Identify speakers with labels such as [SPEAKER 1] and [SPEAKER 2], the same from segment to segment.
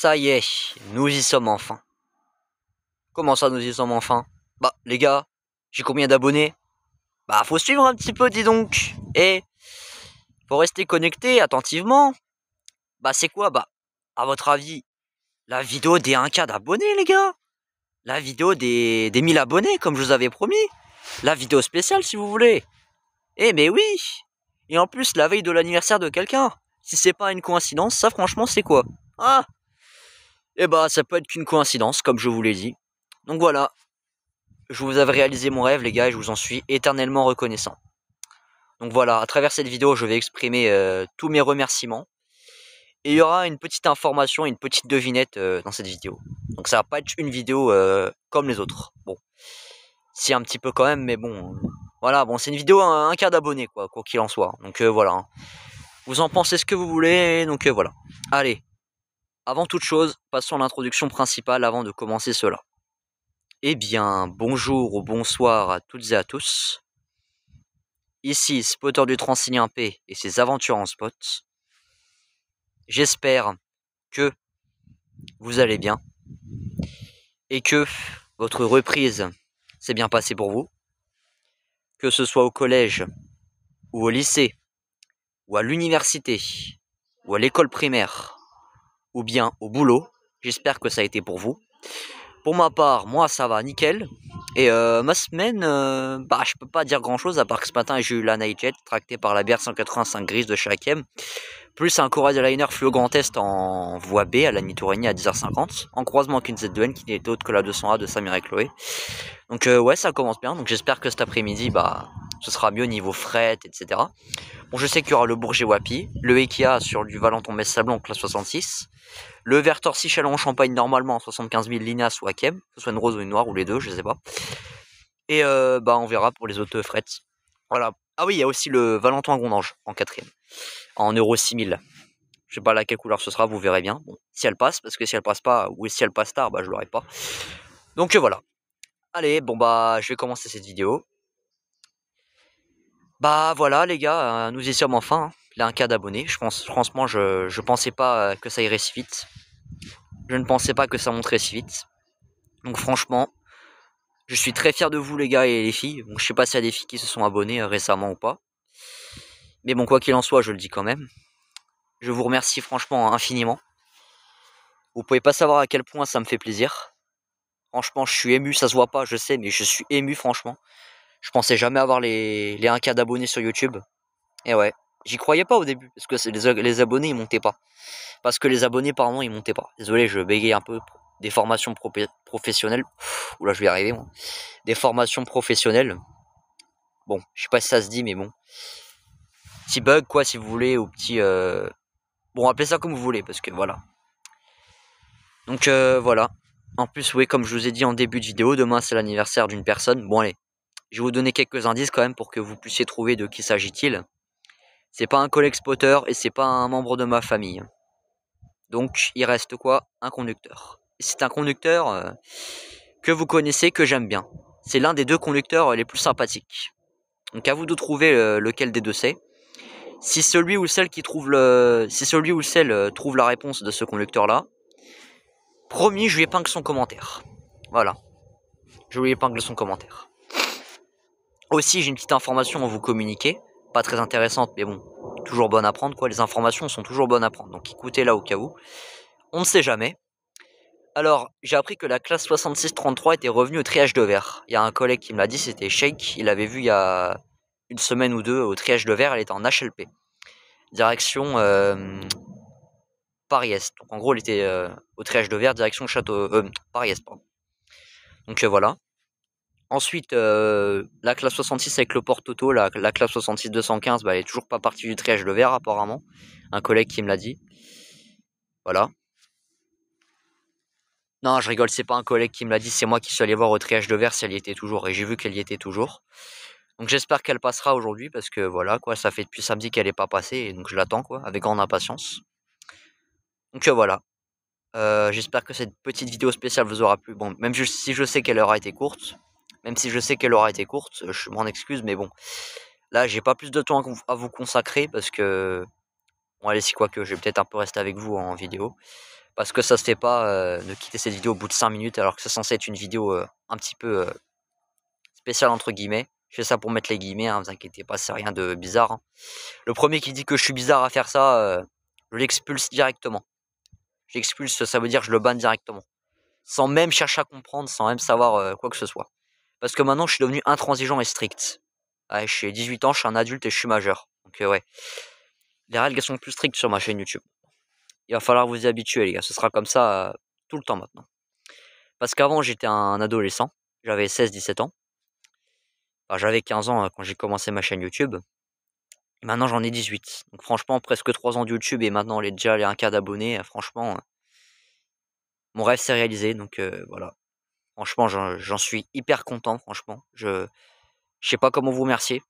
[SPEAKER 1] Ça y est, nous y sommes enfin. Comment ça, nous y sommes enfin? Bah, les gars, j'ai combien d'abonnés? Bah, faut suivre un petit peu, dis donc. Et faut rester connecté attentivement. Bah, c'est quoi? Bah, à votre avis, la vidéo des 1K d'abonnés, les gars? La vidéo des 1000 abonnés, comme je vous avais promis? La vidéo spéciale, si vous voulez? Eh, mais oui! Et en plus, la veille de l'anniversaire de quelqu'un. Si c'est pas une coïncidence, ça, franchement, c'est quoi? Ah! Eh bah, ça peut être qu'une coïncidence, comme je vous l'ai dit. Donc voilà, je vous avais réalisé mon rêve, les gars, et je vous en suis éternellement reconnaissant. Donc voilà, à travers cette vidéo, je vais exprimer tous mes remerciements. Et il y aura une petite information, une petite devinette dans cette vidéo. Donc ça va pas être une vidéo comme les autres. Bon, si un petit peu quand même, mais bon, voilà, bon, c'est une vidéo un quart d'abonnés, quoi qu'il en soit. Donc voilà, hein. Vous en pensez ce que vous voulez, donc voilà. Allez, avant toute chose, passons à l'introduction principale avant de commencer cela. Eh bien, bonjour ou bonsoir à toutes et à tous. Ici, Spotter du Transilien P et ses aventures en spot. J'espère que vous allez bien et que votre reprise s'est bien passée pour vous. Que ce soit au collège ou au lycée ou à l'université ou à l'école primaire ou bien au boulot. J'espère que ça a été pour vous. Pour ma part, moi ça va nickel. Et ma semaine, bah je peux pas dire grand chose à part que ce matin j'ai eu la Nightjet tractée par la BR185 grise de chez Hakem, plus un Cora Liner Fluo Grand Est en voie B à la Nitourigny à 10h50, en croisement avec une Z2N qui n'était autre que la 200A de Samir et Chloé. Donc ouais, ça commence bien, donc j'espère que cet après-midi, bah ce sera mieux niveau fret, etc. Bon, je sais qu'il y aura le Bourget Wapi, le Ekia sur du Valenton-Metz Sablon en classe 66, le Vert Torcy Chalon-Champagne normalement en 75 000 Linas ou Hakem, que ce soit une rose ou une noire ou les deux, je sais pas. Et bah on verra pour les autres frets. Voilà. Ah oui, il y a aussi le Valentin Gondange en 4ème, en Euro 6000. Je sais pas laquelle couleur ce sera, vous verrez bien. Bon, si elle passe, parce que si elle passe pas, ou si elle passe tard, bah je l'aurai pas. Donc voilà. Allez, bon bah je vais commencer cette vidéo. Bah voilà les gars, nous y sommes enfin. Hein. Il y a un cas d'abonnés. Franchement, je pensais pas que ça irait si vite. Je ne pensais pas que ça monterait si vite. Donc franchement, je suis très fier de vous les gars et les filles. Bon, je sais pas s'il y a des filles qui se sont abonnées récemment ou pas. Mais bon, quoi qu'il en soit, je le dis quand même. Je vous remercie franchement infiniment. Vous pouvez pas savoir à quel point ça me fait plaisir. Franchement, je suis ému, ça se voit pas, je sais, mais je suis ému franchement. Je pensais jamais avoir les 1K d'abonnés sur YouTube. Et ouais, j'y croyais pas au début, parce que les abonnés ils montaient pas. Parce que les abonnés, pardon, ils montaient pas. Désolé, je bégaye un peu. Des formations professionnelles. Oula, je vais y arriver moi. Des formations professionnelles. Bon, je sais pas si ça se dit, mais bon. Petit bug quoi, si vous voulez, ou petit... Bon, appelez ça comme vous voulez, parce que voilà. Donc voilà. En plus, oui, comme je vous ai dit en début de vidéo, demain c'est l'anniversaire d'une personne. Bon allez, je vais vous donner quelques indices quand même pour que vous puissiez trouver de qui s'agit-il. C'est pas un collègue spotter et c'est pas un membre de ma famille. Donc il reste quoi? Un conducteur. C'est un conducteur que vous connaissez, que j'aime bien. C'est l'un des deux conducteurs les plus sympathiques. Donc à vous de trouver lequel des deux c'est. Si celui ou celle qui trouve si celui ou celle trouve la réponse de ce conducteur-là, promis, je lui épingle son commentaire. Voilà. Je lui épingle son commentaire. Aussi, j'ai une petite information à vous communiquer. Pas très intéressante, mais bon, toujours bonne à prendre, quoi. Les informations sont toujours bonnes à prendre. Donc écoutez-la au cas où. On ne sait jamais. Alors, j'ai appris que la classe 6633 était revenue au triage de verre. Il y a un collègue qui me l'a dit, c'était Sheikh. Il l'avait vu il y a une semaine ou deux au triage de verre. Elle était en HLP. Direction Paris-Est. Donc en gros, elle était au triage de verre, direction Château... Paris-Est, pardon. Donc voilà. Ensuite, la classe 66 avec le porte-auto, la classe 66-215, bah, elle est toujours pas partie du triage de verre apparemment. Un collègue qui me l'a dit. Voilà. Non, je rigole, c'est pas un collègue qui me l'a dit, c'est moi qui suis allé voir au triage de verre si elle y était toujours, et j'ai vu qu'elle y était toujours. Donc j'espère qu'elle passera aujourd'hui, parce que voilà, quoi, ça fait depuis samedi qu'elle est pas passée, et donc je l'attends, quoi, avec grande impatience. Donc voilà. J'espère que cette petite vidéo spéciale vous aura plu. Bon, même si je sais qu'elle aura été courte, je m'en excuse, mais bon. Là, j'ai pas plus de temps à vous consacrer, parce que... Bon, allez, si quoi que, je vais peut-être un peu rester avec vous en vidéo. parce que ça se fait pas de quitter cette vidéo au bout de 5 minutes alors que c'est censé être une vidéo un petit peu spéciale entre guillemets. Je fais ça pour mettre les guillemets, hein, vous inquiétez pas, c'est rien de bizarre. Hein. Le premier qui dit que je suis bizarre à faire ça, je l'expulse directement. Je l'expulse, ça veut dire que je le banne directement. Sans même chercher à comprendre, sans même savoir quoi que ce soit. Parce que maintenant, je suis devenu intransigeant et strict. Ouais, j'ai 18 ans, je suis un adulte et je suis majeur. Donc ouais, les règles sont plus strictes sur ma chaîne YouTube. Il va falloir vous y habituer les gars, ce sera comme ça tout le temps maintenant. Parce qu'avant j'étais un adolescent, j'avais 16-17 ans. Enfin, j'avais 15 ans quand j'ai commencé ma chaîne YouTube. Et maintenant j'en ai 18. Donc franchement, presque 3 ans de YouTube et maintenant déjà les 1K d'abonnés. Franchement, mon rêve s'est réalisé. Donc voilà. Franchement, j'en suis hyper content, franchement. Je sais pas comment vous remercier.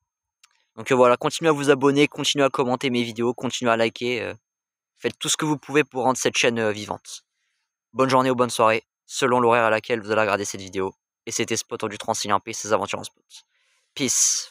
[SPEAKER 1] Donc voilà, continuez à vous abonner, continuez à commenter mes vidéos, continuez à liker. Faites tout ce que vous pouvez pour rendre cette chaîne vivante. Bonne journée ou bonne soirée, selon l'horaire à laquelle vous allez regarder cette vidéo. Et c'était Spot du Transilien P, ses aventures en spot. Peace.